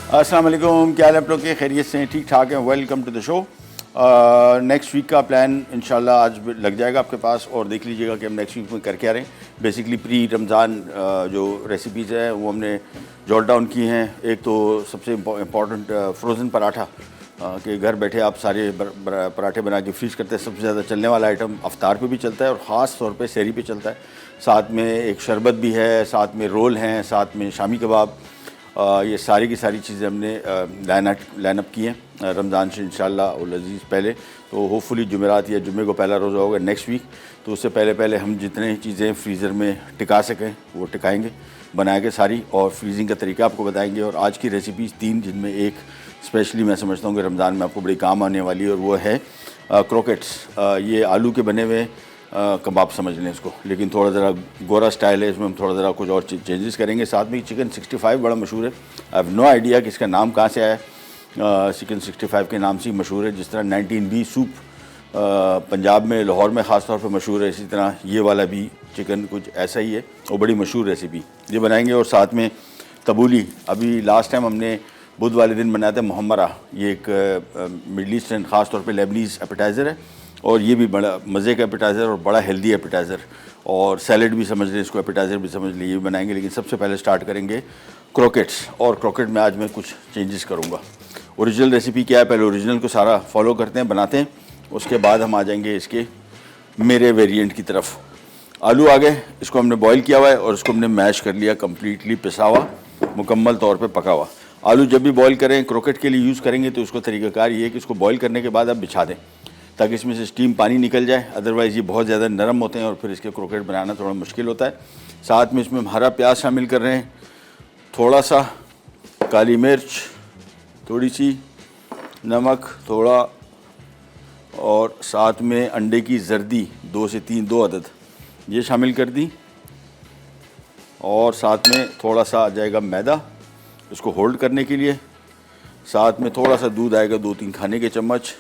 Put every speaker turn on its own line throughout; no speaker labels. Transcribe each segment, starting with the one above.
अस्सलाम वालेकुम, क्या हाल है आप लोग के? खैरियत से हैं? ठीक ठाक हैं? Welcome to the show. Next week का प्लान इंशाल्लाह आज लग जाएगा आपके पास, और देख लीजिएगा कि हम नेक्स्ट वीक में कर क्या रहे हैं। बेसिकली प्री रमज़ान जो रेसिपीज़ हैं वो हमने जॉट डाउन की हैं। एक तो सबसे इम्पॉर्टेंट फ्रोज़न पराठा, कि घर बैठे आप सारे पराठे बना के फ्रीज करते हैं। सबसे ज़्यादा चलने वाला आइटम अफ्तार पे भी चलता है और ख़ास तौर पे सहरी पे चलता है। साथ में एक शरबत भी है, साथ में रोल हैं, साथ में शामी कबाब। ये सारी की सारी चीज़ें हमने लाइन अप की हैं रमज़ान से इंशाअल्लाह उल अज़ीज़ पहले। तो होपफुली जुमेरात या जुमे को पहला रोज़ा होगा नेक्स्ट वीक, तो उससे पहले पहले हम जितने चीज़ें फ्रीज़र में टिका सकें वो टिकाएंगे बना के सारी, और फ्रीजिंग का तरीका आपको बताएंगे। और आज की रेसिपीज़ 3, जिनमें एक स्पेशली मैं समझता हूँ कि रमज़ान में आपको बड़ी काम आने वाली है, और वो है क्रोकेट्स। ये आलू के बने हुए कबाब समझ लें इसको, लेकिन थोड़ा ज़रा गोरा स्टाइल है, इसमें हम थोड़ा ज़रा कुछ और चेंजेस करेंगे। साथ में चिकन 65 बड़ा मशहूर है। आई हैव नो आइडिया कि इसका नाम कहाँ से आया है। चिकन 65 के नाम से ही मशहूर है। जिस तरह 19B सूप पंजाब में, लाहौर में ख़ास तौर पर मशहूर है, इसी तरह ये वाला भी चिकन कुछ ऐसा ही है और बड़ी मशहूर रेसिपी ये बनाएंगे। और साथ में तबूली, अभी लास्ट टाइम हमने बुध वाले दिन बनाया था मुहम्मरा। ये एक मिडल ईस्टर्न ख़ास तौर पे लेबनीज़ एपेटाइज़र है, और ये भी बड़ा मज़े का एपेटाइज़र और बड़ा हेल्दी एपेटाइज़र, और सैलड भी समझ लें इसको, एपेटाइज़र भी समझ लें, ये भी बनाएंगे। लेकिन सबसे पहले स्टार्ट करेंगे क्रोकेट्स, और क्रोकेट में आज मैं कुछ चेंजेस करूँगा। ओरिजिनल रेसिपी क्या है, पहले ओरिजिनल को सारा फॉलो करते हैं, बनाते हैं, उसके बाद हम आ जाएंगे इसके मेरे वेरिएंट की तरफ। आलू आ गए, इसको हमने बॉईल किया हुआ है और इसको हमने मैश कर लिया, कम्प्लीटली पिसा हुआ, मुकम्मल तौर पर पका हुआ। आलू जब भी बॉईल करें, क्रोकेट के लिए यूज़ करेंगे, तो उसको तरीक़ाकार ये है कि इसको बॉईल करने के बाद आप बिछा दें ताकि इसमें से स्टीम पानी निकल जाए। अदरवाइज़ ये बहुत ज़्यादा नरम होते हैं और फिर इसके क्रोकेट बनाना थोड़ा मुश्किल होता है। साथ में इसमें हम हरा प्याज शामिल कर रहे हैं, थोड़ा सा काली मिर्च, थोड़ी सी नमक थोड़ा, और साथ में अंडे की जर्दी 2 से 3 2 अदद ये शामिल कर दी, और साथ में थोड़ा सा आ जाएगा मैदा इसको होल्ड करने के लिए। साथ में थोड़ा सा दूध आएगा, 2-3 खाने के चम्मच।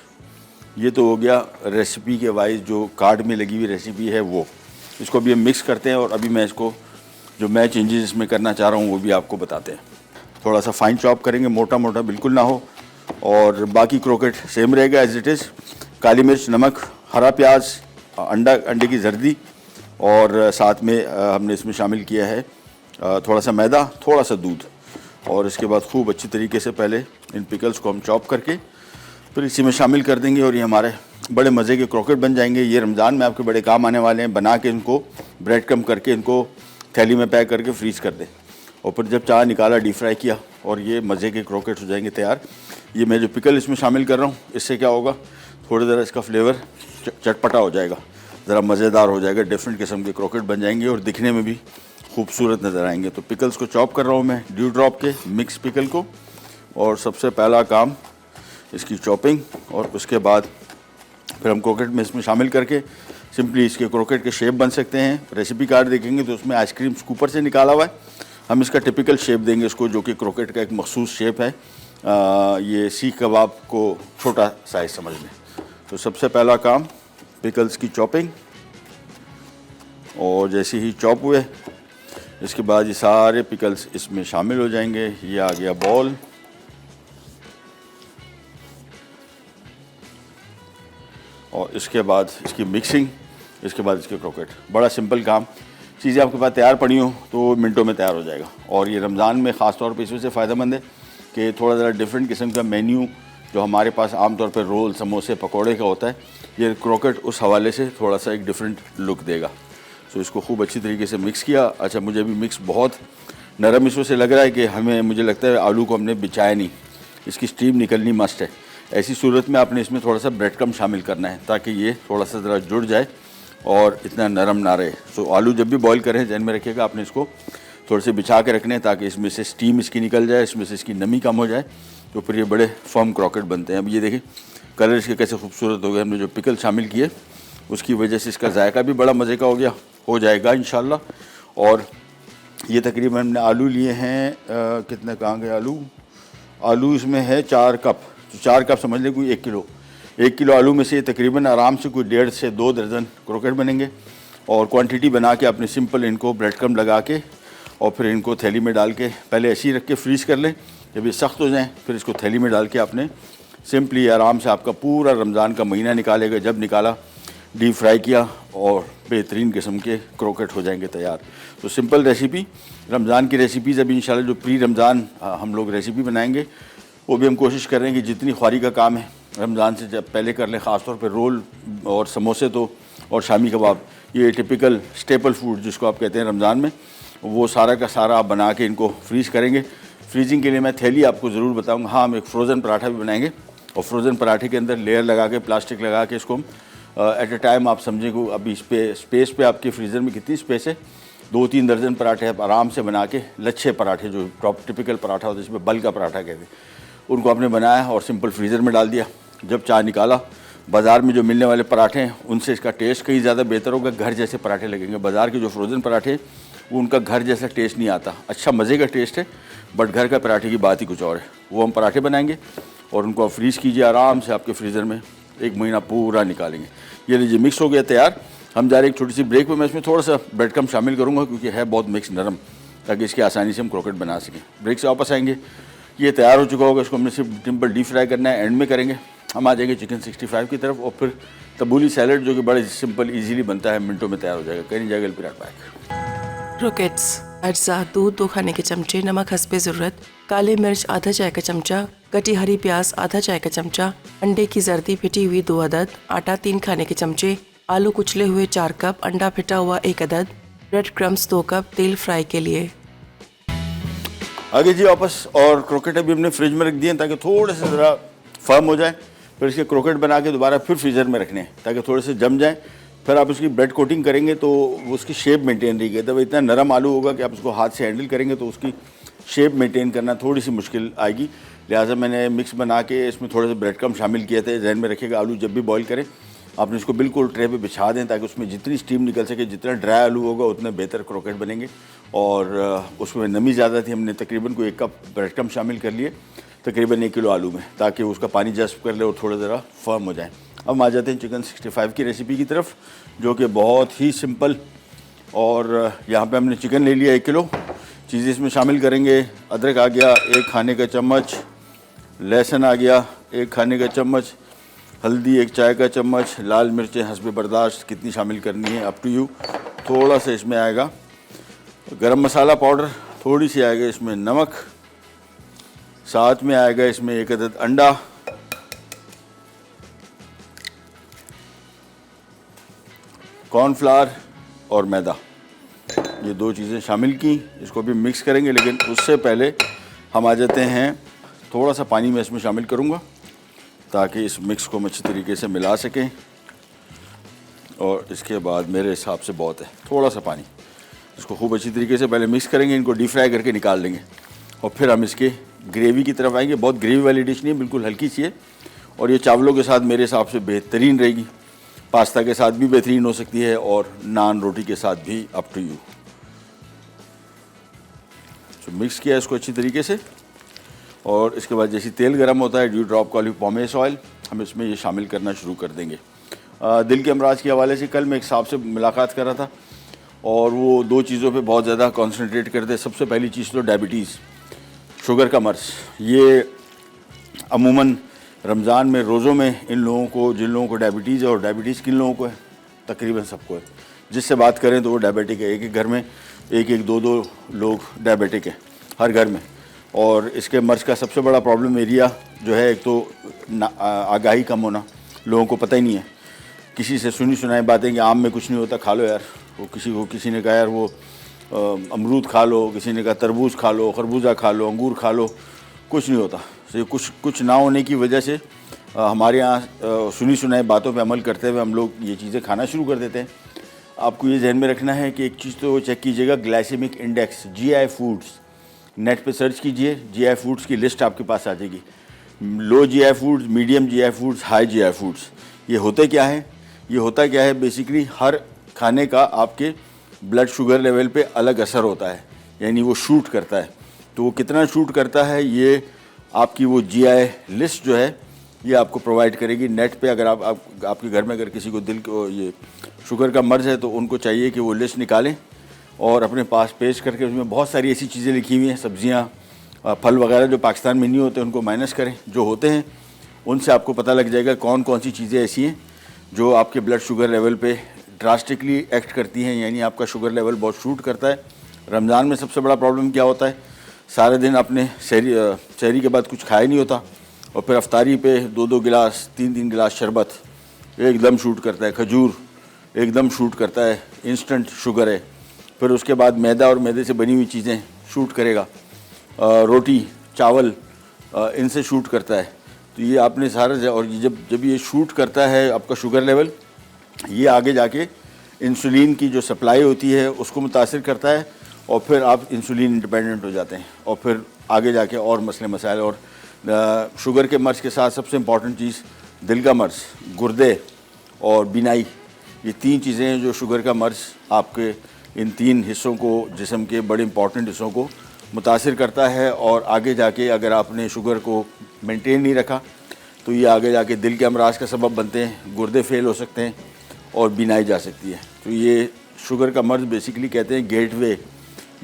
ये तो हो गया रेसिपी के वाइज, जो कार्ड में लगी हुई रेसिपी है वो। इसको भी हम मिक्स करते हैं, और अभी मैं इसको जो मैं चेंजेस इसमें करना चाह रहा हूँ वो भी आपको बताते हैं। थोड़ा सा फाइन चॉप करेंगे, मोटा मोटा बिल्कुल ना हो, और बाकी क्रोकेट सेम रहेगा एज इट इज़। काली मिर्च, नमक, हरा प्याज, अंडे की जर्दी, और साथ में हमने इसमें शामिल किया है थोड़ा सा मैदा, थोड़ा सा दूध, और इसके बाद खूब अच्छी तरीके से पहले इन पिकल्स को हम चॉप करके फिर इसी में शामिल कर देंगे, और ये हमारे बड़े मज़े के क्रोकेट बन जाएंगे। ये रमज़ान में आपके बड़े काम आने वाले हैं। बना के इनको ब्रेड क्रम्ब करके इनको थैली में पैक करके फ्रीज़ कर दें, और फिर जब चाह निकाला डीप फ्राई किया, और ये मज़े के क्रोकेट्स हो जाएंगे तैयार। ये मैं जो पिकल इसमें शामिल कर रहा हूँ, इससे क्या होगा, थोड़ी ज़रा इसका फ्लेवर चटपटा हो जाएगा, ज़रा मज़ेदार हो जाएगा, डिफरेंट किस्म के क्रोकेट बन जाएंगे और दिखने में भी खूबसूरत नज़र आएंगे। तो पिकल्स को चॉप कर रहा हूँ मैं, ड्यू ड्रॉप के मिक्स पिकल को, और सबसे पहला काम इसकी चॉपिंग, और उसके बाद फिर हम क्रोकेट में इसमें शामिल करके सिंपली इसके क्रोकेट के शेप बन सकते हैं। रेसिपी कार्ड देखेंगे तो उसमें आइसक्रीम स्कूपर से निकाला हुआ है। हम इसका टिपिकल शेप देंगे इसको, जो कि क्रोकेट का एक मखसूस शेप है। ये सीख कबाब को छोटा साइज़ समझ लें। तो सबसे पहला काम पिकल्स की चॉपिंग, और जैसे ही चॉप हुए इसके बाद ये सारे पिकल्स इसमें शामिल हो जाएंगे। ये आ गया बॉल, और इसके बाद इसकी मिक्सिंग, इसके बाद इसके क्रोकेट। बड़ा सिंपल काम, चीज़ें आपके पास तैयार पड़ी हों तो मिनटों में तैयार हो जाएगा। और ये रमज़ान में ख़ास तौर पे इस वजह से फ़ायदेमंद है कि थोड़ा ज़रा डिफरेंट किस्म का मेन्यू जो हमारे पास आमतौर पर रोल, समोसे, पकौड़े का होता है, ये क्रोकेट उस हवाले से थोड़ा सा एक डिफरेंट लुक देगा। सो इसको खूब अच्छी तरीके से मिक्स किया। अच्छा, मुझे अभी मिक्स बहुत नरम इस वजह से लग रहा है कि मुझे लगता है आलू को हमने बिछाया नहीं, इसकी स्टीम निकलनी मस्ट है। ऐसी सूरत में आपने इसमें थोड़ा सा ब्रेड क्रम्ब शामिल करना है ताकि ये थोड़ा सा ज़रा जुड़ जाए और इतना नरम ना रहे। सो आलू जब भी बॉईल करें ध्यान में रखिएगा, आपने इसको थोड़े से बिछा के रखने हैं ताकि इसमें से स्टीम इसकी निकल जाए, इसमें से इसकी नमी कम हो जाए, तो फिर ये बड़े फर्म क्रोकेट बनते हैं। अब ये देखिए कलर इसके कैसे खूबसूरत हो गए। हमने जो पिकल शामिल किए उसकी वजह से इसका जायका भी बड़ा मज़े का हो जाएगा इंशाल्लाह। और ये तकरीबन हमने आलू लिए हैं, कितने कहाँ गए आलू इसमें है 4 कप, तो 4 कप समझ लें कोई 1 किलो आलू में से तकरीबन आराम से कोई 1.5 से 2 दर्जन क्रोकेट बनेंगे। और क्वांटिटी बना के आपने सिंपल इनको ब्रेड क्रम्ब लगा के और फिर इनको थैली में डाल के पहले ऐसे ही रख के फ्रीज़ कर लें, जब ये सख्त हो जाएँ फिर इसको थैली में डाल के आपने सिंपली आराम से आपका पूरा रमज़ान का महीना निकालेगा। जब निकाला डीप फ्राई किया और बेहतरीन किस्म के क्रोकेट हो जाएंगे तैयार। तो सिंपल रेसिपी, रमज़ान की रेसिपीज़ अभी इंशाल्लाह जो प्री रमज़ान हम लोग रेसिपी बनाएंगे वो भी हम कोशिश कर रहे हैं कि जितनी ख्वारी का काम है रमज़ान से जब पहले कर लें। ख़ासतौर पर रोल और समोसे तो और शामी कबाब, ये टिपिकल स्टेपल फूड जिसको आप कहते हैं रमज़ान में, वो सारा का सारा आप बना के इनको फ्रीज़ करेंगे। फ्रीजिंग के लिए मैं थैली आपको ज़रूर बताऊँगा। हाँ, हम एक फ़्रोज़न पराठा भी बनाएंगे और फ्रोज़न पराठे के अंदर लेयर लगा के प्लास्टिक लगा के इसको हम एट ए टाइम आप समझें कि अभी स्पेस पे आपके फ्रीज़र में कितनी स्पेस है, 2-3 दर्जन पराठे आप आराम से बना के लच्छे पराठे जो टिपिकल पराठा होता है जिसमें बल का पराठा कहते हैं, उनको आपने बनाया और सिंपल फ्रीज़र में डाल दिया। जब चाय निकाला, बाज़ार में जो मिलने वाले पराठे हैं उनसे इसका टेस्ट कहीं ज़्यादा बेहतर होगा, घर जैसे पराठे लगेंगे। बाज़ार के जो फ्रोज़न पराठे हैं वो उनका घर जैसा टेस्ट नहीं आता। अच्छा मज़े का टेस्ट है बट घर का पराठे की बात ही कुछ और है। वो हम पराठे बनाएंगे और उनको आप फ्रीज़ कीजिए आराम से आपके फ्रीज़र में, 1 महीना पूरा निकालेंगे। ये लीजिए मिक्स हो गया तैयार। हम जा रहे हैं एक छोटी सी ब्रेक में। मैं इसमें थोड़ा सा ब्रेड क्रम्ब शामिल करूँगा क्योंकि है बहुत मिक्स नरम, ताकि इसकी आसानी से हम क्रोकेट बना सकें। ब्रेक से वापस आएंगे, ये तैयार हो चुका होगा। इसको हमने सिर्फ सिंपल डीप फ्राई करना है, एंड में करेंगे। हम आ जाएंगे चिकन 65 की तरफ और फिर तबूली सैलड जो कि बड़े सिंपल ईजीली बनता है, मिनटों में तैयार हो जाएगा। कहीं नहीं जाएगा। Will be right back.
Croquettes अज्जा दूध 2 खाने के चमचे, नमक हस्बे ज़रूरत, काले मिर्च आधा चाय का चमचा, कटी हरी प्याज आधा चाय का चमचा, अंडे की जर्दी फिटी हुई 2 अदद, आटा 3 खाने के चमचे, आलू कुचले हुए 4 कप, अंडा फिटा हुआ 1 अदद, ब्रेड क्रम्स 2 कप, तेल फ्राई के लिए।
आगे जी वापस। और क्रोकेट अभी हमने फ्रिज में रख दिए ताकि थोड़े से ज़रा फर्म हो जाए। फिर इसके क्रोकेट बना के दोबारा फिर फ्रीज़र में रखने हैं ताकि थोड़े से जम जाए। फिर आप उसकी ब्रेड कोटिंग करेंगे तो उसकी शेप मेंटेन रहेगी। जब इतना नरम आलू होगा कि आप उसको हाथ से हैंडल करेंगे तो उसकी शेप मेंटेन करना थोड़ी सी मुश्किल आएगी। लिहाजा मैंने मिक्स बना के इसमें थोड़े से ब्रेड क्रम्ब शामिल किए थे। जहन में रखिएगा, आलू जब भी बॉईल करें आपने इसको बिल्कुल ट्रे पे बिछा दें ताकि उसमें जितनी स्टीम निकल सके। जितना ड्राई आलू होगा उतने बेहतर क्रोकेट बनेंगे। और उसमें नमी ज़्यादा थी, हमने तकरीबन कोई 1 कप ब्रेड क्रम्ब शामिल कर लिए तकरीबन 1 किलो आलू में, ताकि उसका पानी जज़्ब कर ले और थोड़ा ज़रा फर्म हो जाए। अब हम आ जाते हैं चिकन 65 की रेसिपी की तरफ, जो कि बहुत ही सिंपल। और यहाँ पे हमने चिकन ले लिया 1 किलो। चीज़ें इसमें शामिल करेंगे, अदरक आ गया 1 खाने का चम्मच, लहसुन आ गया 1 खाने का चम्मच, हल्दी 1 चाय का चम्मच, लाल मिर्चें हस्बे बर्दाश्त कितनी शामिल करनी है अप टू यू। थोड़ा सा इसमें आएगा गरम मसाला पाउडर, थोड़ी सी आएगा इसमें नमक, साथ में आएगा इसमें 1 अदद अंडा, कॉर्नफ्लावर और मैदा, ये 2 चीज़ें शामिल की। इसको भी मिक्स करेंगे, लेकिन उससे पहले हम आ जाते हैं, थोड़ा सा पानी मैं इसमें शामिल करूँगा ताकि इस मिक्स को हम अच्छी तरीके से मिला सकें। और इसके बाद मेरे हिसाब से बहुत है, थोड़ा सा पानी। इसको खूब अच्छी तरीके से पहले मिक्स करेंगे, इनको डीप फ्राई करके निकाल देंगे और फिर हम इसके ग्रेवी की तरफ आएंगे। बहुत ग्रेवी वाली डिश नहीं है, बिल्कुल हल्की सी है। और ये चावलों के साथ मेरे हिसाब से बेहतरीन रहेगी, पास्ता के साथ भी बेहतरीन हो सकती है और नान रोटी के साथ भी, अप टू यू। तो मिक्स किया इसको अच्छी तरीके से और इसके बाद जैसे तेल गर्म होता है, ड्यू ड्रॉप का पॉमेस ऑयल हम इसमें ये शामिल करना शुरू कर देंगे। दिल के अमराज के हवाले से कल मैं एक साहब से मुलाकात कर रहा था और वो 2 चीज़ों पे बहुत ज़्यादा कंसंट्रेट करते हैं। सबसे पहली चीज़ तो डायबिटीज़, शुगर का मर्ज़। ये अमूमन रमज़ान में रोज़ों में इन लोगों को, जिन लोगों को डायबिटीज़ है, और डायबिटीज़ किन लोगों को है, तकरीबन सबको है। जिससे बात करें तो वो डायबिटिक है। एक घर में 1-1, 2-2 लोग डायबिटिक हैं हर घर में। और इसके मर्ज़ का सबसे बड़ा प्रॉब्लम एरिया जो है, एक तो आगाही कम होना, लोगों को पता ही नहीं है। किसी से सुनी सुनाई बातें कि आम में कुछ नहीं होता, खा लो यार। वो किसी ने कहा यार वो अमरूद खा लो, किसी ने कहा तरबूज खा लो, खरबूजा खा लो, अंगूर खा लो, कुछ नहीं होता। तो कुछ ना होने की वजह से हमारे यहाँ सुनी सुनाई बातों पे अमल करते हुए हम लोग ये चीज़ें खाना शुरू कर देते हैं। आपको ये ध्यान में रखना है कि एक चीज़ तो चेक कीजिएगा, glycemic index, GI foods. Net पे सर्च कीजिए, GI फूड्स की लिस्ट आपके पास आ जाएगी। Low GI foods, medium GI foods, high GI foods. ये होता क्या है बेसिकली हर खाने का आपके ब्लड शुगर लेवल पे अलग असर होता है, यानी वो शूट करता है। तो वो कितना शूट करता है ये आपकी वो GI लिस्ट जो है ये आपको प्रोवाइड करेगी नेट पे। अगर आपके घर में अगर किसी को दिल को ये शुगर का मर्ज़ है तो उनको चाहिए कि वो लिस्ट निकालें और अपने पास पेश करके, उसमें बहुत सारी ऐसी चीज़ें लिखी हुई हैं, सब्जियां, फल वगैरह जो पाकिस्तान में नहीं होते उनको माइनस करें, जो होते हैं उनसे आपको पता लग जाएगा कौन कौन सी चीज़ें ऐसी हैं जो आपके ब्लड शुगर लेवल पे ड्रास्टिकली एक्ट करती हैं, यानी आपका शुगर लेवल बहुत शूट करता है। रमज़ान में सबसे बड़ा प्रॉब्लम क्या होता है, सारे दिन आपने सहरी के बाद कुछ खाया नहीं होता और फिर अफ्तारी पे 2-2 गिलास 3-3 गिलास शरबत एकदम शूट करता है, खजूर एकदम शूट करता है, इंस्टेंट शुगर है। फिर उसके बाद मैदा और मैदे से बनी हुई चीज़ें शूट करेगा, रोटी चावल इनसे शूट करता है। तो ये आपने सारा, और जब ये शूट करता है आपका शुगर लेवल, ये आगे जाके इंसुलिन की जो सप्लाई होती है उसको मुतासिर करता है और फिर आप इंसुलिन इंडिपेंडेंट हो जाते हैं और फिर आगे जाके और मसले मसाइल। और शुगर के मर्ज़ के साथ सबसे इम्पॉर्टेंट चीज़ दिल का मर्ज़, गुर्दे और बिनाई, ये 3 चीज़ें हैं जो शुगर का मर्ज़ आपके इन 3 हिस्सों को, जिस्म के बड़े इंपॉर्टेंट हिस्सों को मुतासिर करता है। और आगे जाके अगर आपने शुगर को मेंटेन नहीं रखा तो ये आगे जाके दिल के अमराज का सबब बनते हैं, गुर्दे फेल हो सकते हैं और बिनाई जा सकती है। तो ये शुगर का मर्ज़ बेसिकली कहते हैं गेटवे,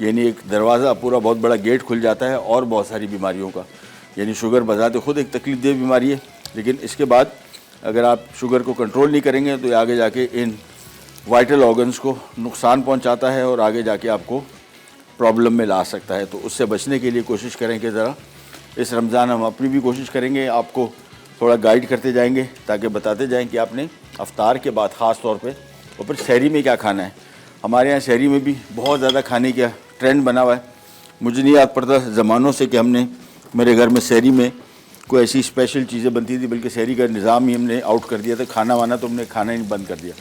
यानी एक दरवाज़ा, पूरा बहुत बड़ा गेट खुल जाता है और बहुत सारी बीमारियों का। यानी शुगर बजाते खुद एक तकलीफ दे बीमारी है, लेकिन इसके बाद अगर आप शुगर को कंट्रोल नहीं करेंगे तो ये आगे जाके इन वाइटल ऑर्गन्स को नुकसान पहुंचाता है और आगे जाके आपको प्रॉब्लम में ला सकता है। तो उससे बचने के लिए कोशिश करें कि ज़रा इस रमज़ान हम अपनी भी कोशिश करेंगे, आपको थोड़ा गाइड करते जाएंगे ताकि बताते जाएं कि आपने अफ्तार के बाद ख़ास तौर पे और फिर सहरी में क्या खाना है। हमारे यहाँ सहरी में भी बहुत ज़्यादा खाने का ट्रेंड बना हुआ है। मुझे नहीं याद पड़ता ज़मानों से कि हमने मेरे घर में सहरी में कोई ऐसी स्पेशल चीज़ें बनती थी, बल्कि सहरी का निज़ाम ही हमने आउट कर दिया था। खाना वाना तो हमने खाना ही बंद कर दिया।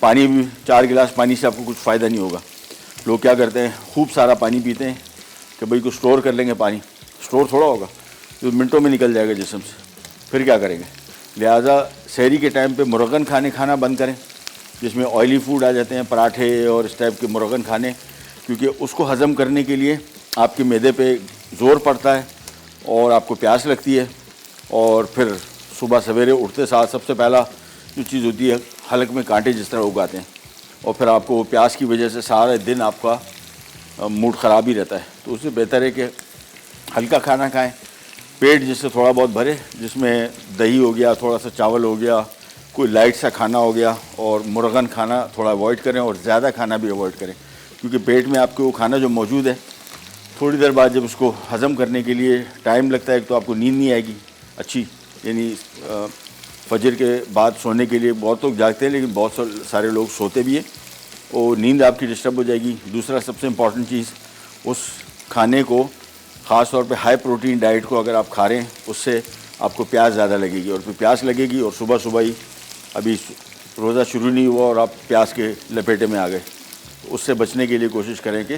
पानी भी 4 गिलास पानी से आपको कुछ फ़ायदा नहीं होगा। लोग क्या करते हैं, खूब सारा पानी पीते हैं कि भाई कुछ स्टोर कर लेंगे, पानी स्टोर थोड़ा होगा, तो मिनटों में निकल जाएगा जिस्म से, फिर क्या करेंगे। लिहाजा सहरी के टाइम पे मुर्गन खाना बंद करें, जिसमें ऑयली फूड आ जाते हैं, पराठे और इस टाइप के मुर्गन खाने, क्योंकि उसको हज़म करने के लिए आपके मैदे पे ज़ोर पड़ता है और आपको प्यास लगती है। और फिर सुबह सवेरे उठते साथ सबसे पहला जो चीज़ होती है, हलक में कांटे जिस तरह उगाते हैं और फिर आपको वो प्यास की वजह से सारे दिन आपका मूड ख़राब ही रहता है। तो उससे बेहतर है कि हल्का खाना खाएं, पेट जिससे थोड़ा बहुत भरे, जिसमें दही हो गया, थोड़ा सा चावल हो गया, कोई लाइट सा खाना हो गया, और मुर्गन खाना थोड़ा अवॉइड करें और ज़्यादा खाना भी अवॉइड करें, क्योंकि पेट में आपके वो खाना जो मौजूद है थोड़ी देर बाद जब उसको हज़म करने के लिए टाइम लगता है तो आपको नींद नहीं आएगी अच्छी। यानी फजर के बाद सोने के लिए बहुत लोग जागते हैं, लेकिन बहुत सारे लोग सोते भी हैं और नींद आपकी डिस्टर्ब हो जाएगी। दूसरा सबसे इम्पॉर्टेंट चीज़, उस खाने को ख़ास तौर पे हाई प्रोटीन डाइट को अगर आप खा रहे हैं, उससे आपको प्यास ज़्यादा लगेगी और फिर प्यास लगेगी और सुबह सुबह ही अभी रोज़ा शुरू नहीं हुआ और आप प्यास के लपेटे में आ गए। उससे बचने के लिए कोशिश करें कि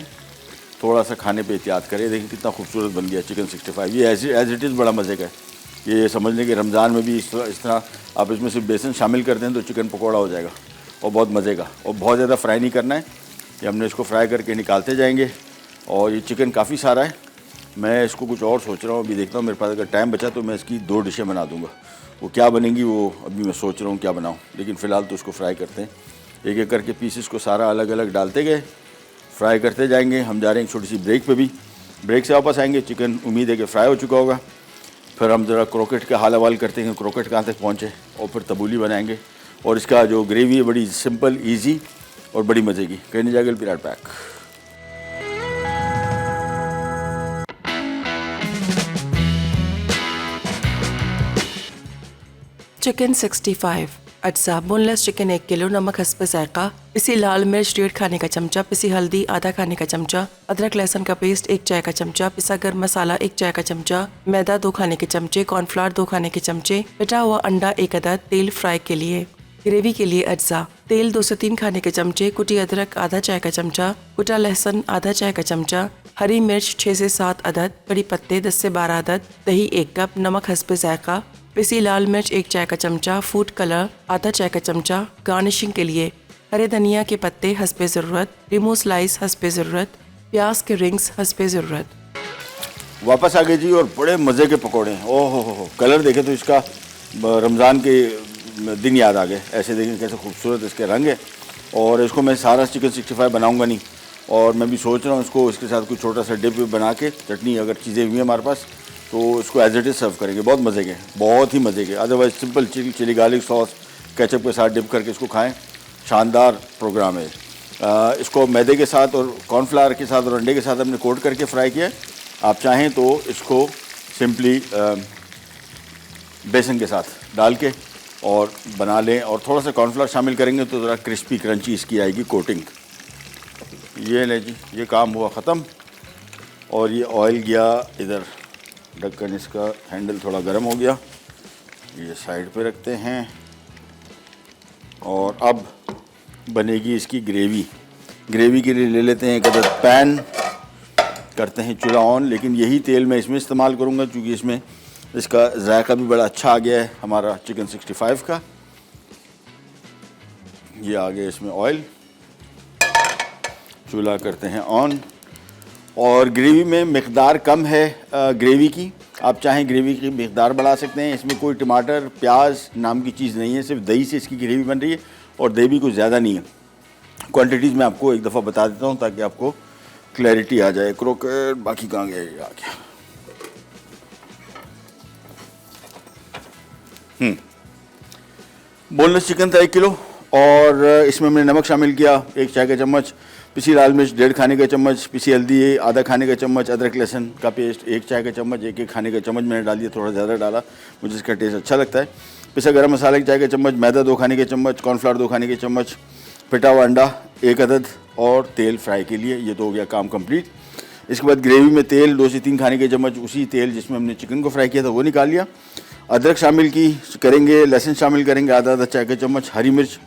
थोड़ा सा खाने पे एहतियात करें। देखिए कितना खूबसूरत बन गया चिकन 65। ये एज इट इज़ बड़ा मज़े का है। ये समझ लें कि रमज़ान में भी इस तरह आप इसमें सिर्फ बेसन शामिल कर दें तो चिकन पकौड़ा हो जाएगा और बहुत मज़े का। और बहुत ज़्यादा फ्राई नहीं करना है, कि हमने इसको फ्राई करके निकालते जाएंगे। और ये चिकन काफ़ी सारा है, मैं इसको कुछ और सोच रहा हूँ, अभी देखता हूँ मेरे पास अगर टाइम बचा तो मैं इसकी 2 डिशें बना दूँगा। वो क्या बनेंगी वो अभी मैं सोच रहा हूँ क्या बनाऊँ, लेकिन फ़िलहाल तो इसको फ्राई करते हैं। एक एक करके पीसेस को सारा अलग अलग डालते गए, फ्राई करते जाएंगे। हम जा रहे हैं एक छोटी सी ब्रेक पे भी, ब्रेक से वापस आएंगे। चिकन उम्मीद है कि फ्राई हो चुका होगा। फिर हम ज़रा क्रोकेट का हाल हवाल करते हैं, क्रोकेट कहाँ तक पहुँचे, और फिर तबूली बनाएंगे। और इसका जो ग्रेवी है बड़ी सिंपल, ईजी और बड़ी मज़े की। कहने जाएगा पिराट पैक।
चिकन 65 अज्जा, बोनलेस चिकन 1 किलो, नमक हस्ब जायका, पिसी लाल मिर्च 1.5 खाने का चमचा, पिसी हल्दी आधा खाने का चमचा, अदरक लहसुन का पेस्ट 1 चाय का चमचा, पिसा गर्म मसाला 1 चाय का चमचा, मैदा 2 खाने के चमचे, कॉर्नफ्लावर 2 खाने के चमचे, पिटा हुआ अंडा 1 अदद, तेल फ्राई के लिए। ग्रेवी के लिए अज्जा, तेल 2 से 3 खाने के चमचे, कुटी अदरक आधा चाय का चमचा, कुटा लहसुन आधा चाय का चमचा, हरी मिर्च 6 से 7 अदद, कड़ी पत्ते 10 से 12 अदद, दही 1 कप, नमक हस्ब जायका, पिसी लाल मिर्च 1 चाय का चमचा, फूड कलर आधा चाय का चमचा। गार्निशिंग के लिए हरे धनिया के पत्ते हस्बे ज़रूरत, लीमू स्लाइस हस्बे ज़रूरत, प्याज के रिंग्स हस्बे ज़रूरत।
वापस आ गए जी, और बड़े मज़े के पकौड़े हैं। ओह हो, कलर देखे तो इसका रमज़ान के दिन याद आ गए। ऐसे देखें कैसे खूबसूरत इसके रंग है। और इसको मैं सारा चिकन 65 बनाऊंगा नहीं, और मैं भी सोच रहा हूँ इसको इसके साथ कोई छोटा सा डिप बना के, चटनी अगर चीज़ें हुई हैं हमारे पास, तो इसको एज इट इज़ सर्व करेंगे। बहुत मज़े के, बहुत ही मज़े के। Otherwise simple chilli garlic sauce ketchup के साथ डिप करके इसको खाएं, शानदार प्रोग्राम है। इसको मैदे के साथ और कॉर्नफ्लावर के साथ और अंडे के साथ हमने कोट करके फ्राई किया। आप चाहें तो इसको सिंपली बेसन के साथ डाल के और बना लें, और थोड़ा सा कॉर्नफ्लावर शामिल करेंगे तो ज़रा क्रिस्पी क्रंची इसकी आएगी कोटिंग। ये ले जी, ये काम हुआ ख़त्म। और ये ऑयल गया इधर, ढक्कन इसका हैंडल थोड़ा गर्म हो गया, ये साइड पे रखते हैं। और अब बनेगी इसकी ग्रेवी। ग्रेवी के लिए ले लेते हैं एक अदद पैन, करते हैं चूल्हा ऑन। लेकिन यही तेल मैं इसमें इस्तेमाल करूँगा क्योंकि इसमें इसका जायका भी बड़ा अच्छा आ गया है हमारा चिकन 65 का। ये आ गया इसमें ऑयल, चूल्हा करते हैं ऑन। और ग्रेवी में मिक़दार कम है ग्रेवी की, आप चाहें ग्रेवी की मिक़दार बढ़ा सकते हैं। इसमें कोई टमाटर प्याज नाम की चीज़ नहीं है, सिर्फ दही से इसकी ग्रेवी बन रही है और दही भी कुछ ज़्यादा नहीं है। क्वांटिटीज़ मैं आपको एक दफ़ा बता देता हूँ ताकि आपको क्लैरिटी आ जाए। क्रोकेट बाकी कहाँ गया, ये आ गया। बोनलेस चिकन था 1 किलो, और इसमें मैंने नमक शामिल किया 1 चाय का चम्मच, पिसी लाल मिर्च 1.5 खाने का चम्मच, पिसी हल्दी आधा खाने का चम्मच, अदरक लहसुन का पेस्ट 1 चाय का चम्मच, 1 खाने का चम्मच मैंने डाल दिया, थोड़ा ज़्यादा डाला, मुझे इसका टेस्ट अच्छा लगता है। पिसा गरम मसाला 1 चाय का चम्मच, मैदा 2 खाने के चम्मच, कॉर्नफ्लावर 2 खाने के चम्मच, पिटा हुआ अंडा 1 अदद, और तेल फ्राई के लिए। ये तो हो गया काम कंप्लीट। इसके बाद ग्रेवी में तेल 2 से 3 खाने के चम्मच, उसी तेल जिसमें हमने चिकन को फ्राई किया था वो निकाल लिया। अदरक शामिल की करेंगे, लहसुन शामिल करेंगे आधा चाय का चम्मच, हरी मिर्च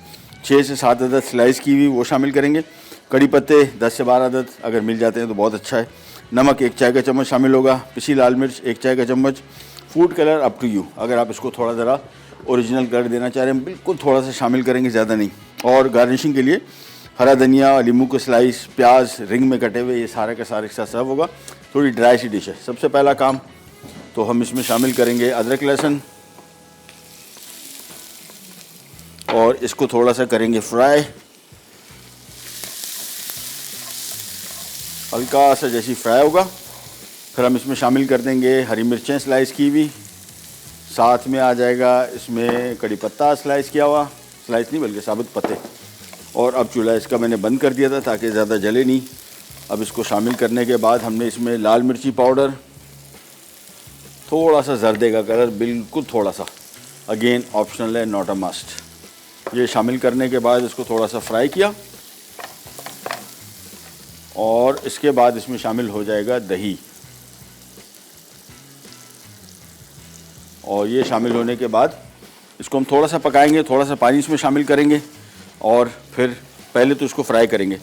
6 से 7 अदद स्लाइस की हुई वो शामिल करेंगे, कड़ी पत्ते 10 से 12 अदद अगर मिल जाते हैं तो बहुत अच्छा है। नमक 1 चाय का चम्मच शामिल होगा, पिसी लाल मिर्च 1 चाय का चम्मच, food colour up to you, अगर आप इसको थोड़ा ज़रा ओरिजिनल कलर देना चाह रहे हैं बिल्कुल थोड़ा सा शामिल करेंगे, ज़्यादा नहीं। और गार्निशिंग के लिए हरा धनिया, नींबू के स्लाइस, प्याज रिंग में कटे हुए, ये सारा का सारा एक साथ सर्व होगा। थोड़ी ड्राई सी डिश है। सबसे पहला काम तो हम इसमें शामिल करेंगे अदरक लहसुन, और इसको थोड़ा सा करेंगे फ्राई, हल्का सा जैसी फ्राई होगा फिर हम इसमें शामिल कर देंगे हरी मिर्चें स्लाइस की हुई, साथ में आ जाएगा इसमें कड़ी पत्ता स्लाइस किया हुआ, स्लाइस नहीं बल्कि साबुत पत्ते। और अब चूल्हा इसका मैंने बंद कर दिया था ताकि ज़्यादा जले नहीं। अब इसको शामिल करने के बाद हमने इसमें लाल मिर्ची पाउडर, थोड़ा सा जर्दे का कलर, बिल्कुल थोड़ा सा, अगेन ऑप्शनल है, नॉट अ मस्ट। ये शामिल करने के बाद इसको थोड़ा सा फ्राई किया, और इसके बाद इसमें शामिल हो जाएगा दही, और ये शामिल होने के बाद इसको हम थोड़ा सा पकाएंगे, थोड़ा सा पानी इसमें शामिल करेंगे, और फिर पहले तो इसको फ्राई करेंगे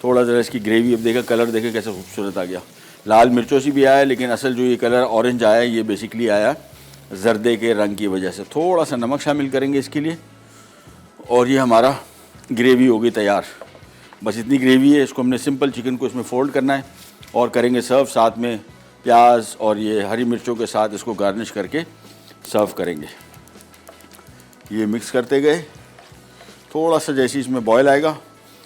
थोड़ा ज़रा। इसकी ग्रेवी अब देखा, कलर देखे कैसे खूबसूरत आ गया, लाल मिर्चों से भी आया, लेकिन असल जो ये कलर ऑरेंज आया ये बेसिकली आया जर्दे के रंग की वजह से। थोड़ा सा नमक शामिल करेंगे इसके लिए, और ये हमारा ग्रेवी होगी तैयार। बस इतनी ग्रेवी है, इसको हमने सिंपल चिकन को इसमें फोल्ड करना है और करेंगे सर्व, साथ में प्याज और ये हरी मिर्चों के साथ इसको गार्निश करके सर्व करेंगे। ये मिक्स करते गए, थोड़ा सा जैसे इसमें बॉयल आएगा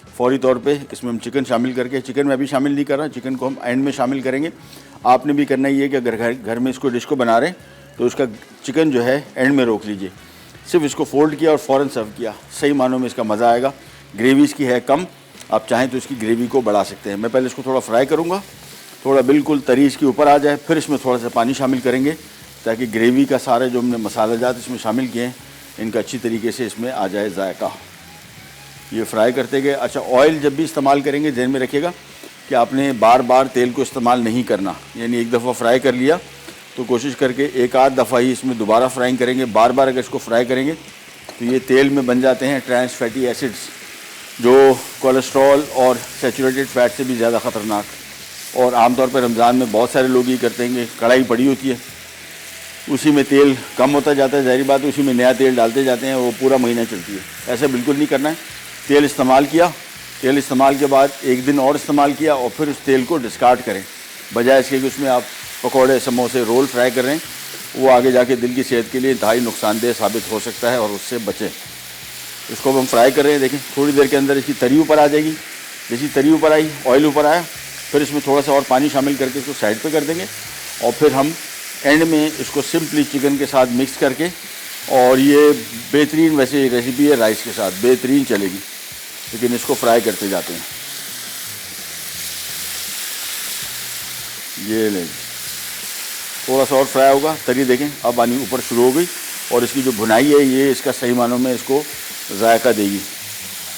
फौरी तौर पे इसमें हम चिकन शामिल करके, चिकन मैं अभी शामिल नहीं कर रहा, चिकन को हम एंड में शामिल करेंगे। आपने भी करना ही है कि अगर घर में इसको डिश को बना रहे हैं तो उसका चिकन जो है एंड में रोक लीजिए। सिर्फ इसको फोल्ड किया और फ़ौरन सर्व किया, सही मानों में इसका मज़ा आएगा। ग्रेवी इसकी है कम, आप चाहें तो इसकी ग्रेवी को बढ़ा सकते हैं। मैं पहले इसको थोड़ा फ्राई करूँगा, थोड़ा बिल्कुल तरी इसके ऊपर आ जाए, फिर इसमें थोड़ा सा पानी शामिल करेंगे ताकि ग्रेवी का सारे जो हमने मसाले जात इसमें शामिल किए हैं इनका अच्छी तरीके से इसमें आ जाए जायका। ये फ्राई करते गए। अच्छा, ऑयल जब भी इस्तेमाल करेंगे ध्यान में रखिएगा कि आपने बार बार तेल को इस्तेमाल नहीं करना, यानी एक दफ़ा फ्राई कर लिया तो कोशिश करके एक आध दफ़ा ही इसमें दोबारा फ्राइंग करेंगे। बार बार अगर इसको फ्राई करेंगे तो ये तेल में बन जाते हैं ट्रांस फैटी एसिड्स, जो कोलेस्ट्रॉल और सैचुरेटेड फैट से भी ज़्यादा ख़तरनाक। और आमतौर पर रमज़ान में बहुत सारे लोग ये करते हैं कि कढ़ाई पड़ी होती है, उसी में तेल कम होता जाता है, ज़ाहिर बात है उसी में नया तेल डालते जाते हैं, वो पूरा महीना चलती है। ऐसा बिल्कुल नहीं करना है। तेल इस्तेमाल किया, तेल इस्तेमाल के बाद एक दिन और इस्तेमाल किया और फिर उस तेल को डिस्कार्ड करें, बजाय इसके कि उसमें आप पकौड़े समोसे रोल फ्राई कर रहे हैं, वो आगे जाके दिल की सेहत के लिए इंतहाई नुकसानदेह साबित हो सकता है और उससे बचें। इसको अब हम फ्राई कर रहे हैं, देखें थोड़ी देर के अंदर इसकी तरी ऊपर आ जाएगी, जैसी तरी ऊपर आई, ऑयल ऊपर आया, फिर इसमें थोड़ा सा और पानी शामिल करके इसको साइड पे कर देंगे और फिर हम एंड में इसको सिंपली चिकन के साथ मिक्स करके, और ये बेहतरीन वैसे रेसिपी है राइस के साथ, बेहतरीन चलेगी, लेकिन इसको फ्राई करते जाते हैं। ये नहीं, थोड़ा सा और फ्राई होगा, तरी देखें अब आनी ऊपर शुरू हो गई, और इसकी जो भुनाई है ये इसका सही मानों में इसको जायका देगी।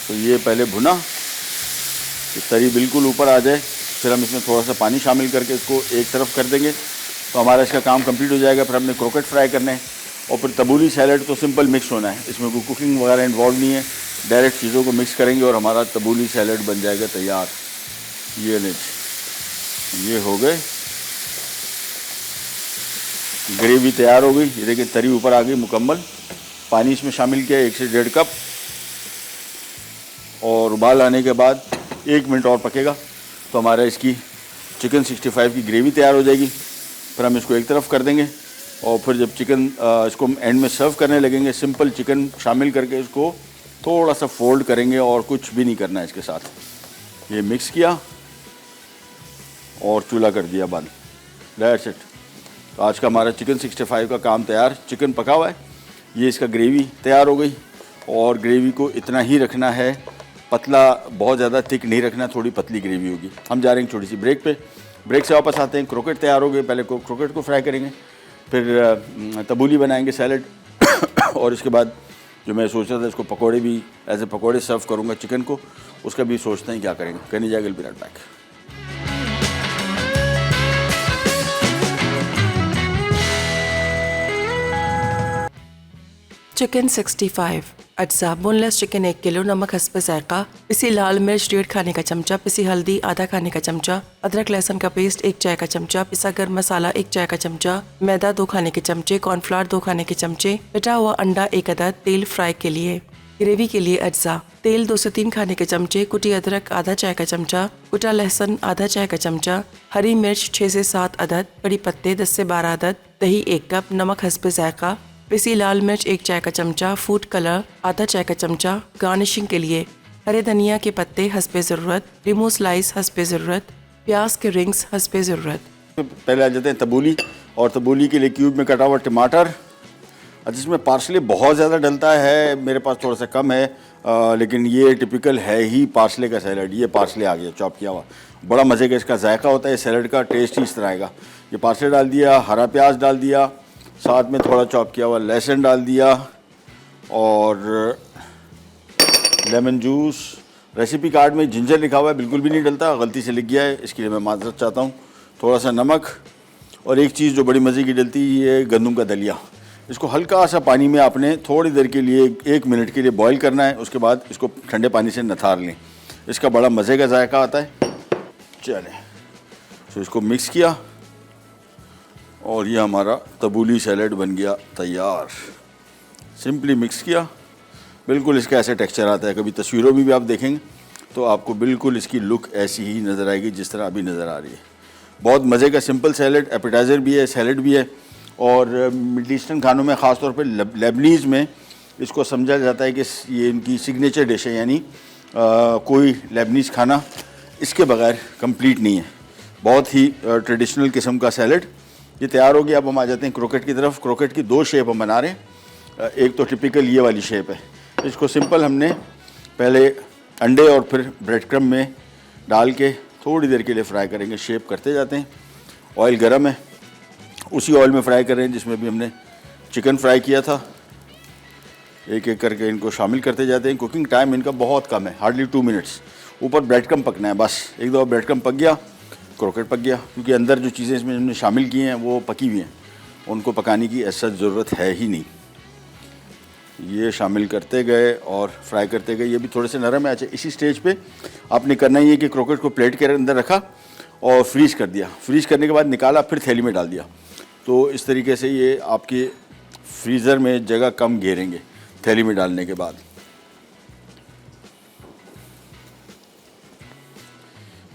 तो ये पहले भुना, तो तरी बिल्कुल ऊपर आ जाए, फिर हम इसमें थोड़ा सा पानी शामिल करके इसको एक तरफ कर देंगे, तो हमारा इसका काम कंप्लीट हो जाएगा। फिर हमने क्रोकेट फ्राई करने हैं, और फिर तबूली सैलड तो सिंपल मिक्स होना है, इसमें कोई कुकिंग वगैरह इन्वॉल्व नहीं है, डायरेक्ट चीज़ों को मिक्स करेंगे और हमारा तबूली सैलड बन जाएगा तैयार। ये ले, ये हो गए, ग्रेवी तैयार हो गई। ये देखिए तरी ऊपर आ गई मुकम्मल। पानी इसमें शामिल किया 1 से 1.5 कप, और उबाल आने के बाद 1 मिनट और पकेगा तो हमारा इसकी चिकन 65 की ग्रेवी तैयार हो जाएगी। फिर हम इसको एक तरफ कर देंगे, और फिर जब चिकन इसको हम एंड में सर्व करने लगेंगे, सिंपल चिकन शामिल करके इसको थोड़ा सा फोल्ड करेंगे और कुछ भी नहीं करना है इसके साथ। ये मिक्स किया और चूल्हा कर दिया बंद, दैट्स इट। तो आज का हमारा चिकन 65 का काम तैयार। चिकन पका हुआ है, ये इसका ग्रेवी तैयार हो गई, और ग्रेवी को इतना ही रखना है, पतला बहुत ज़्यादा थिक नहीं रखना, थोड़ी पतली ग्रेवी होगी। हम जा रहे हैं छोटी सी ब्रेक पे, ब्रेक से वापस आते हैं। क्रोकेट तैयार हो गए, पहले क्रोकेट को फ्राई करेंगे, फिर तबूली बनाएंगे सैलड और इसके बाद जो मैं सोच रहा था इसको पकोड़े भी एज ए पकोड़े सर्व करूँगा चिकन को, उसका भी सोचते हैं क्या करेंगे। कहने जाएगा will be right back.
Chicken 65 अज्जा। बोनलेस चिकन 1 किलो, नमक हस्ब जायका, पिसी लाल मिर्च 1.5 खाने का चमचा, पिसी हल्दी आधा खाने का चमचा, अदरक लहसुन का पेस्ट 1 चाय का चमचा, पिसा गर्म मसाला 1 चाय का चमचा, मैदा 2 खाने के चमचे, कॉर्नफ्लावर 2 खाने के चमचे, पिटा हुआ अंडा 1 अदद, तेल फ्राई के लिए। ग्रेवी के लिए अज्जा: तेल 2 से 3 खाने के चमचे, कुटी अदरक आधा चाय का चमचा, कुटा लहसुन आधा चाय का चमचा, हरी मिर्च 6 से 7 अदद, कड़ी पत्ते 10 से 12 अदद, दही 1 कप, नमक हस्ब जायका, पिसी लाल मिर्च 1 चाय का चमचा, फूड कलर आधा चाय का चमचा। गार्निशिंग के लिए हरे धनिया के पत्ते हस्बे ज़रूरत, लीमू स्लाइस हस्बे ज़रूरत, प्याज के रिंग्स हस्बे ज़रूरत।
पहले आ जाते हैं तबूली, और तबूली के लिए क्यूब में कटा हुआ टमाटर। जिसमें पार्सले बहुत ज़्यादा डलता है, मेरे पास थोड़ा सा कम है, लेकिन ये टिपिकल है ही पार्सले का सैलड। ये पार्सले आ गया चॉप किया हुआ, बड़ा मज़े का इसका जायका होता है, सैलड का टेस्ट ही इस तरह आएगा। ये पार्सले डाल दिया, हरा प्याज डाल दिया, साथ में थोड़ा चॉप किया हुआ लहसुन डाल दिया, और लेमन जूस। रेसिपी कार्ड में जिंजर लिखा हुआ है, बिल्कुल भी नहीं डलता, गलती से लिख गया है, इसके लिए मैं माजरत चाहता हूँ। थोड़ा सा नमक, और एक चीज़ जो बड़ी मज़े की डलती है, ये गंदम का दलिया। इसको हल्का सा पानी में आपने थोड़ी देर के लिए 1 मिनट के लिए बॉईल करना है, उसके बाद इसको ठंडे पानी से नथार लें, इसका बड़ा मज़े का जायका आता है। चलें, तो इसको मिक्स किया, और ये हमारा तबूली सैलड बन गया तैयार। सिंपली मिक्स किया, बिल्कुल इसका ऐसे टेक्सचर आता है। कभी तस्वीरों में भी आप देखेंगे तो आपको बिल्कुल इसकी लुक ऐसी ही नज़र आएगी जिस तरह अभी नज़र आ रही है। बहुत मज़े का सिंपल सैलड, एपेटाइज़र भी है, सैलड भी है, और मिडल ईस्टर्न खानों में ख़ास तौर पे लेबनीज़ में इसको समझा जाता है कि ये इनकी सिग्नेचर डिश है, यानी कोई लेबनीज़ खाना इसके बगैर कंप्लीट नहीं है। बहुत ही ट्रेडिशनल किस्म का सैलड ये तैयार हो गया। अब हम आ जाते हैं क्रोकेट की तरफ। क्रोकेट की 2 शेप हम बना रहे हैं। एक तो टिपिकल ये वाली शेप है, इसको सिंपल हमने पहले अंडे और फिर ब्रेड क्रम्ब में डाल के थोड़ी देर के लिए फ्राई करेंगे। शेप करते जाते हैं, ऑयल गर्म है, उसी ऑयल में फ्राई कर रहे हैं जिसमें भी हमने चिकन फ्राई किया था। एक एक करके इनको शामिल करते जाते हैं। कुकिंग टाइम इनका बहुत कम है, हार्डली 2 मिनट्स। ऊपर ब्रेड क्रम्ब पकना है बस, एक दो ब्रेड क्रम्ब पक गया, क्रोकेट पक गया, क्योंकि अंदर जो चीज़ें इसमें हमने शामिल की हैं वो पकी हुई हैं, उनको पकाने की ऐसा ज़रूरत है ही नहीं। ये शामिल करते गए और फ्राई करते गए। ये भी थोड़े से नरम है। अच्छा, इसी स्टेज पे आपने करना ही है कि क्रोकेट को प्लेट के अंदर रखा और फ्रीज़ कर दिया। फ्रीज़ करने के बाद निकाला, फिर थैली में डाल दिया। तो इस तरीके से ये आपके फ्रीज़र में जगह कम घेरेंगे थैली में डालने के बाद।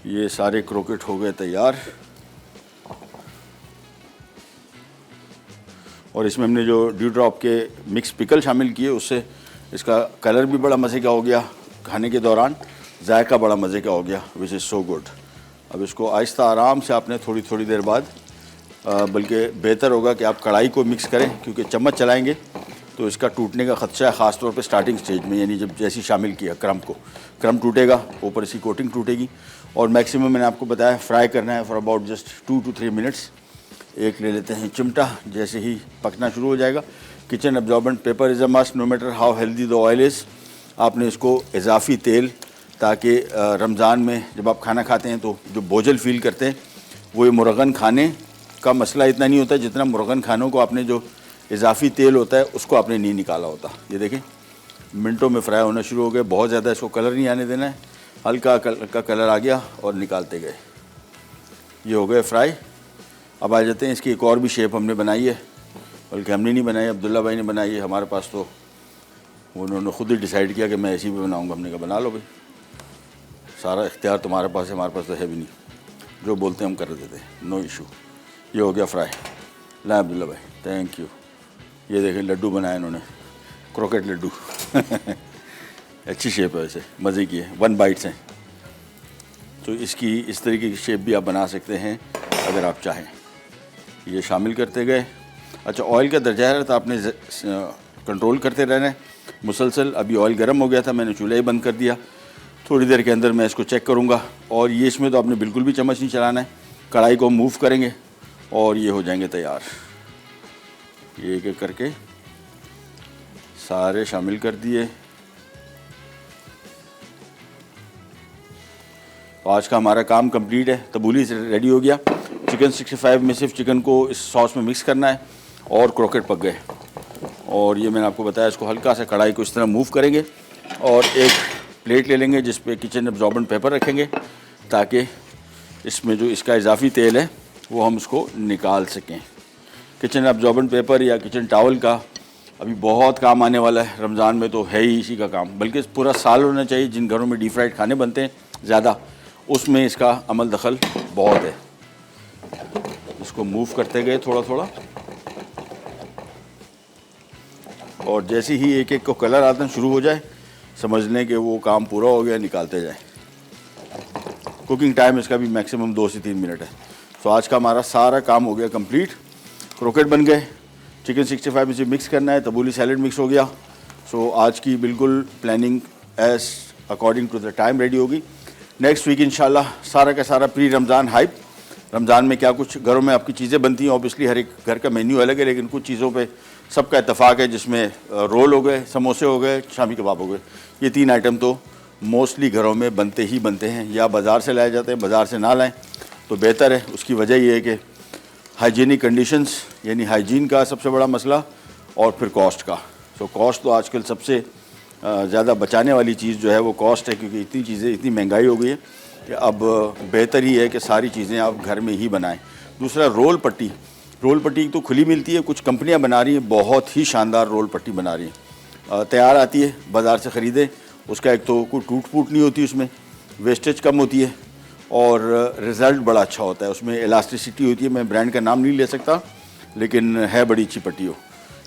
ये सारे क्रोकेट हो गए तैयार, और इसमें हमने जो ड्यू ड्रॉप के मिक्स पिकल शामिल किए उससे इसका कलर भी बड़ा मज़े का हो गया खाने के दौरान। जायका बड़ा मज़े का हो गया, विच इज़ सो गुड। अब इसको आहिस्ता आराम से आपने थोड़ी थोड़ी देर बाद, बल्कि बेहतर होगा कि आप कढ़ाई को मिक्स करें, क्योंकि चम्मच चलाएंगे तो इसका टूटने का ख़दशा है, ख़ास तौर पे स्टार्टिंग स्टेज में, यानी जब जैसे शामिल किया क्रम टूटेगा, ऊपर इसकी कोटिंग टूटेगी। और मैक्सिमम मैंने आपको बताया फ्राई करना है for about just 2 to 3 minutes. एक ले लेते हैं चिमटा, जैसे ही पकना शुरू हो जाएगा। Kitchen absorbent paper is a must, no matter how healthy the oil is. आपने इसको इजाफी तेल, ताकि रमज़ान में जब आप खाना खाते हैं तो जो बोझल फील करते हैं, वो ये मुर्गन खाने का मसला इतना नहीं होता जितना मुर्गन खानों को आपने जो इजाफी तेल होता है उसको आपने नहीं निकाला होता। ये देखें मिनटों में फ्राई होना शुरू हो गया, बहुत ज़्यादा इसको कलर नहीं आने देना है, हल्का का कलर आ गया और निकालते गए, ये हो गए फ्राई। अब आ जाते हैं, इसकी एक और भी शेप हमने बनाई है, बल्कि हमने नहीं बनाई, अब्दुल्ला भाई ने बनाई है। हमारे पास तो उन्होंने खुद ही डिसाइड किया कि मैं ऐसी भी बनाऊँगा। हमने कहा बना लो भाई, सारा इख्तियार तुम्हारे पास है, हमारे पास तो है भी नहीं, जो बोलते हैं हम कर देते हैं, नो इशू। ये हो गया फ्राई। ला अब्दुल्ला भाई, थैंक यू। ये देखें लड्डू बनाए इन्होंने, क्रोकेट लड्डू अच्छी शेप है वैसे, मज़े की है, 1 बाइट से। तो इसकी इस तरीके की शेप भी आप बना सकते हैं अगर आप चाहें। ये शामिल करते गए। अच्छा, ऑयल का दर्जा हरारत आपने कंट्रोल करते रहना है मुसलसल। अभी ऑयल गर्म हो गया था, मैंने चूल्हा ही बंद कर दिया। थोड़ी देर के अंदर मैं इसको चेक करूँगा। और ये इसमें तो आपने बिल्कुल भी चम्मच नहीं चलाना है, कढ़ाई को मूव करेंगे और ये हो जाएंगे तैयार। ये एक एक करके सारे शामिल कर दिए। आज का हमारा काम कंप्लीट है, तबूली से रेडी हो गया। चिकन 65 में सिर्फ चिकन को इस सॉस में मिक्स करना है और क्रोकेट पक गए। और ये मैंने आपको बताया, इसको हल्का सा कढ़ाई को इस तरह मूव करेंगे और एक प्लेट ले लेंगे जिस पे किचन एब्जॉर्बेंट पेपर रखेंगे, ताकि इसमें जो इसका इजाफी तेल है वो हम उसको निकाल सकें। किचन एब्जॉर्बेंट पेपर या किचन टावल का अभी बहुत काम आने वाला है। रमज़ान में तो है ही इसी का काम, बल्कि पूरा साल होना चाहिए। जिन घरों में डीप फ्राइड खाने बनते हैं ज़्यादा, उसमें इसका अमल दखल बहुत है। इसको मूव करते गए थोड़ा थोड़ा, और जैसे ही एक एक को कलर आना शुरू हो जाए, समझ लें कि वो काम पूरा हो गया, निकालते जाए। कुकिंग टाइम इसका भी मैक्सिमम 2 से 3 मिनट है। तो आज का हमारा सारा काम हो गया कंप्लीट। क्रोकेट बन गए, चिकन 65 में से मिक्स करना है, तबूली सैलड मिक्स हो गया। सो आज की बिल्कुल planning as according to the time ready होगी। नेक्स्ट वीक इंशाल्लाह सारा का सारा प्री रमज़ान हाइप। रमज़ान में क्या कुछ घरों में आपकी चीज़ें बनती हैं, ऑब्वियसली हर एक घर का मेन्यू अलग है, लेकिन कुछ चीज़ों पे सबका इत्तेफाक है, जिसमें रोल हो गए, समोसे हो गए, शामी कबाब हो गए। ये 3 आइटम तो मोस्टली घरों में बनते ही बनते हैं, या बाज़ार से लाए जाते हैं। बाज़ार से ना लाएं तो बेहतर है। उसकी वजह ये है कि हाइजीनिक कंडीशंस, यानी हाइजीन का सबसे बड़ा मसला, और फिर कॉस्ट का। सो कॉस्ट तो आजकल सबसे ज़्यादा बचाने वाली चीज़ जो है वो कॉस्ट है, क्योंकि इतनी चीज़ें, इतनी महंगाई हो गई है कि अब बेहतर ही है कि सारी चीज़ें आप घर में ही बनाएं। दूसरा, रोल पट्टी तो खुली मिलती है, कुछ कंपनियां बना रही हैं, बहुत ही शानदार रोल पट्टी बना रही हैं, तैयार आती है, बाज़ार से ख़रीदें। उसका एक तो कोई टूट फूट नहीं होती, उसमें वेस्टेज कम होती है और रिज़ल्ट बड़ा अच्छा होता है। उसमें इलास्टिसिटी होती है, मैं ब्रांड का नाम नहीं ले सकता, लेकिन है बड़ी अच्छी पट्टी हो।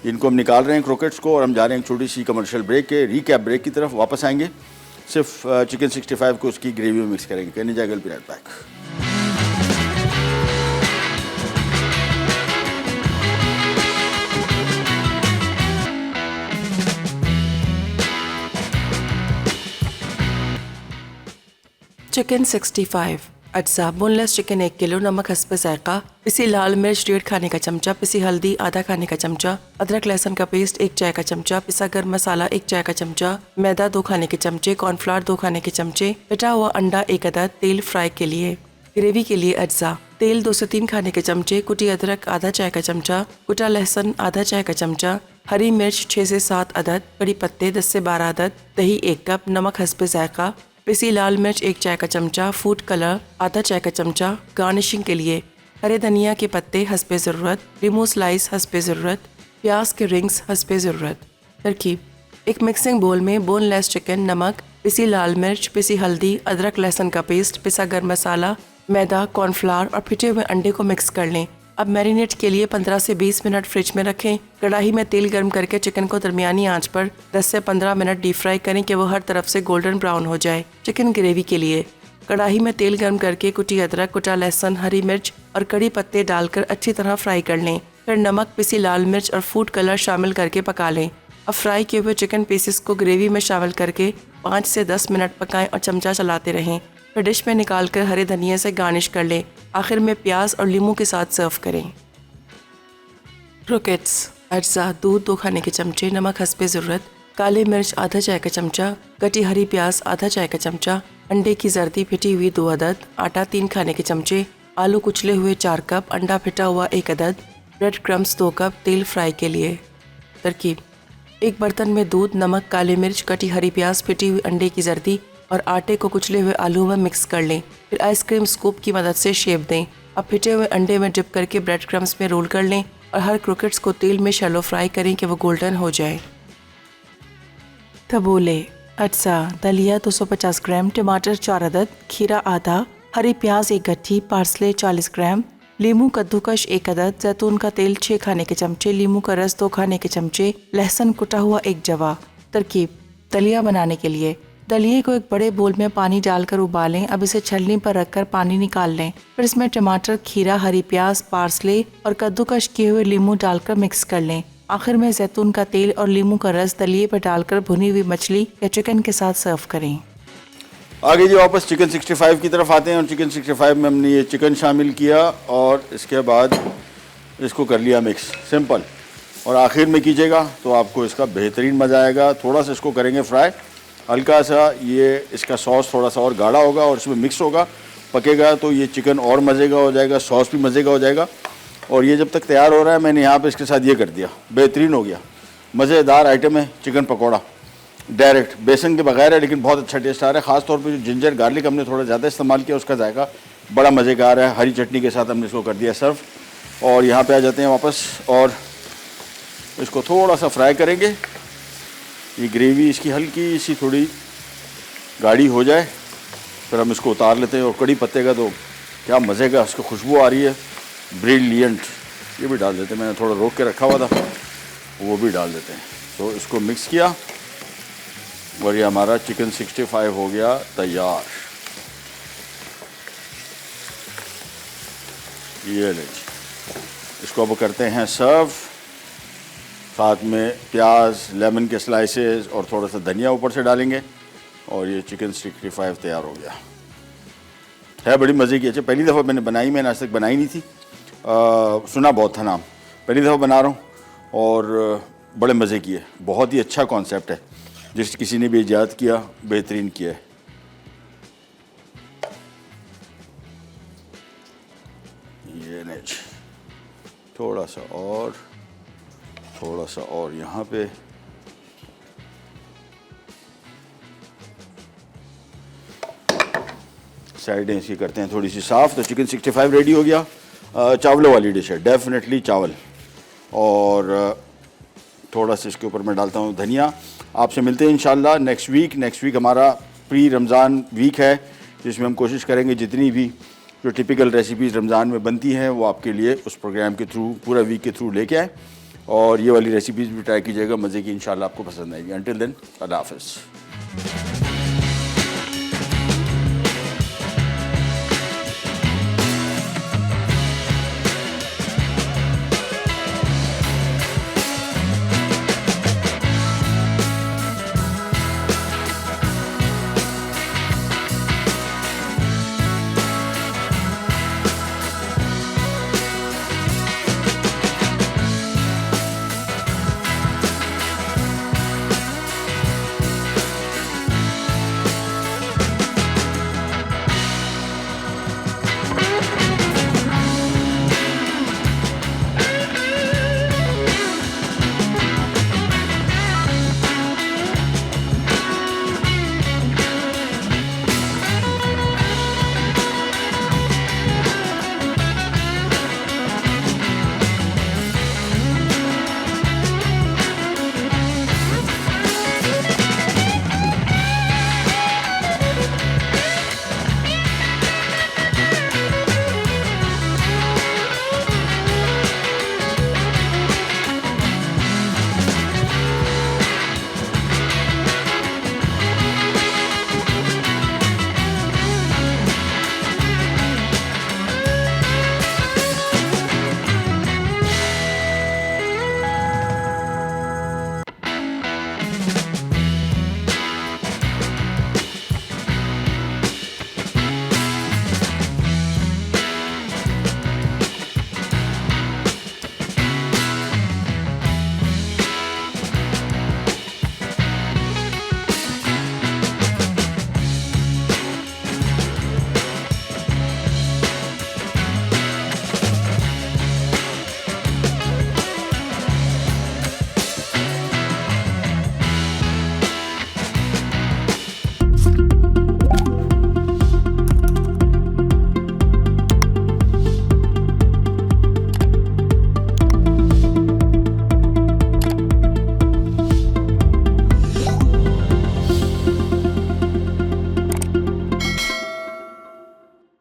इनको हम निकाल रहे हैं क्रोकेट्स को, और हम जा रहे हैं एक छोटी सी कमर्शियल ब्रेक के, रीकैप ब्रेक की तरफ। वापस आएंगे, सिर्फ चिकन 65 को उसकी ग्रेवी में मिक्स करेंगे। कहने जाएगा बी राइट बैक।
चिकन 65 अज्जा। बोनलेस चिकन 1 किलो, नमक हस्बे जायका, पिसी लाल मिर्च 1.5 खाने का चमचा, पिसी हल्दी आधा खाने का चमचा, अदरक लहसुन का पेस्ट 1 चाय का चमचा, पिसा गर्म मसाला 1 चाय का चमचा, मैदा 2 खाने के चमचे, कॉर्नफ्लावर 2 खाने के चमचे, पिटा हुआ अंडा 1 अदद, तेल फ्राई के लिए। ग्रेवी के लिए अज्जा: तेल 2 से 3 खाने के चमचे, कुटी अदरक आधा चाय का चमचा, कुटा लहसुन आधा चाय का चमचा, हरी मिर्च 6 से 7 अदद, कड़ी पत्ते 10 से 12 अदद, दही 1 कप, नमक हस्बे जायका, पिसी लाल मिर्च 1 चाय का चमचा, फूड कलर आधा चाय का चमचा। गार्निशिंग के लिए हरे धनिया के पत्ते हस्बे ज़रूरत, लीमू स्लाइस हस्बे ज़रूरत, प्याज के रिंग्स हस्बे ज़रूरत। तरकीब: एक मिक्सिंग बोल में बोनलेस चिकन, नमक, पिसी लाल मिर्च, पिसी हल्दी, अदरक लहसुन का पेस्ट, पिसा गर्म मसाला, मैदा, कॉर्नफ्लावर और फिटे हुए अंडे को मिक्स कर लें। अब मैरिनेट के लिए 15 से 20 मिनट फ्रिज में रखें। कढ़ाई में तेल गर्म करके चिकन को दरमियानी आंच पर 10 से 15 मिनट डीप फ्राई करें कि वो हर तरफ से गोल्डन ब्राउन हो जाए। चिकन ग्रेवी के लिए कढ़ाई में तेल गर्म करके कुटी अदरक, कुटा लहसुन, हरी मिर्च और कड़ी पत्ते डालकर अच्छी तरह फ्राई कर लें। फिर नमक, पिसी लाल मिर्च और फूड कलर शामिल करके पका लें। अब फ्राई किए हुए चिकन पीसेस को ग्रेवी में शामिल करके 5 से 10 मिनट पकाएं और चमचा चलाते रहें। फिर डिश में निकालकर हरे धनिया से गार्निश कर लें। आखिर में प्याज और नींबू के साथ सर्व करें। क्रोकेट्स अज्जा, दूध 2 खाने के चमचे, नमक हस्बे ज़रूरत, काली मिर्च आधा चाय का चमचा, कटी हरी प्याज आधा चाय का चमचा, अंडे की जर्दी फिटी हुई 2 अदद, आटा 3 खाने के चमचे, आलू कुचले हुए 4 कप, अंडा फिटा हुआ 1 अदद, ब्रेड क्रम्स 2 कप, तेल फ्राई के लिए। तरकीब: एक बर्तन में दूध, नमक, काली मिर्च, कटी हरी प्याज, फिटी हुई अंडे की जर्दी और आटे को कुचले हुए आलू में मिक्स कर लें। फिर आइसक्रीम स्कूप की मदद से शेप दें। अब फिटे हुए अंडे में डिप करके ब्रेड क्रम्स में रोल कर लें और हर क्रोकेट्स को तेल में शैलो फ्राई करें कि वो गोल्डन हो जाए। तबोले अज्जा, दलिया 250 ग्राम, टमाटर 4 अदद, खीरा आधा, हरी प्याज 1 गट्ठी, पार्सले 40 ग्राम, लीमू कद्दूकश 1 अदद, जैतून का तेल 6 खाने के चमचे, लीमू का रस 2 खाने के चमचे, लहसुन कुटा हुआ 1 जवा। तरकीब: दलिया बनाने के लिए दलिए को एक बड़े बोल में पानी डालकर उबालें। अब इसे छलनी पर रखकर पानी निकाल लें। फिर इसमें टमाटर, खीरा, हरी प्याज, पार्सले और कद्दूकश किए हुए लीमू डालकर मिक्स कर लें। आखिर में जैतून का तेल और लीमू का रस दलिए पर डालकर भुनी हुई मछली या चिकन के साथ सर्व करें।
आगे जी वापस चिकन 65 की तरफ आते हैं और चिकन 65 में हमने ये चिकन शामिल किया और इसके बाद इसको कर लिया मिक्स, सिंपल। और आखिर में कीजिएगा तो आपको इसका बेहतरीन मज़ा आएगा। थोड़ा सा इसको करेंगे फ्राई, हल्का सा ये इसका सॉस थोड़ा सा और गाढ़ा होगा और इसमें मिक्स होगा, पकेगा तो ये चिकन और मज़े का हो जाएगा, सॉस भी मज़े का हो जाएगा। और ये जब तक तैयार हो रहा है मैंने यहाँ पे इसके साथ ये कर दिया, बेहतरीन हो गया। मज़ेदार आइटम है चिकन पकौड़ा, डायरेक्ट बेसन के बगैर है लेकिन बहुत अच्छा टेस्ट आ रहा है। ख़ासतौर पे जो जिंजर गार्लिक हमने थोड़ा ज़्यादा इस्तेमाल किया उसका जायका बड़ा मज़े का आ रहा है। हरी चटनी के साथ हमने इसको कर दिया सर्व। और यहाँ पे आ जाते हैं वापस और इसको थोड़ा सा फ्राई करेंगे। ये ग्रेवी इसकी हल्की सी थोड़ी गाढ़ी हो जाए फिर हम इसको उतार लेते हैं। और कड़ी पत्ते का तो क्या मज़े का इसकी खुशबू आ रही है, ब्रिलियंट। ये भी डाल देते हैं, मैंने थोड़ा रोक के रखा हुआ था, वो भी डाल देते हैं। तो इसको मिक्स किया और ये हमारा चिकन 65 हो गया तैयार। ये ले, इसको अब करते हैं सर्व। साथ में प्याज, लेमन के स्लाइसेस और थोड़ा सा धनिया ऊपर से डालेंगे और ये चिकन 65 तैयार हो गया है। बड़ी मज़े की। अच्छा, पहली दफ़ा मैंने बनाई, मैंने आज तक बनाई नहीं थी, सुना बहुत था नाम, पहली दफ़ा बना रहा हूँ और बड़े मज़े की है। बहुत ही अच्छा कॉन्सेप्ट है, जिस किसी ने भी इजाद किया बेहतरीन किया है। ये नहीं, थोड़ा सा और यहाँ पे साइडें इसकी करते हैं थोड़ी सी साफ़। तो चिकन 65 रेडी हो गया। चावलों वाली डिश है, डेफिनेटली चावल। और थोड़ा सा इसके ऊपर मैं डालता हूँ धनिया। आपसे मिलते हैं इंशाल्लाह नेक्स्ट वीक हमारा प्री रमज़ान वीक है, जिसमें हम कोशिश करेंगे जितनी भी जो टिपिकल रेसिपीज़ रमज़ान में बनती हैं वो आपके लिए उस प्रोग्राम के थ्रू, पूरा वीक के थ्रू लेके आए। और ये वाली रेसिपीज़ भी ट्राई कीजिएगा, मज़े की, इंशाल्लाह आपको पसंद आएगी। अंटिल देन, अल्लाह हाफ़िज़।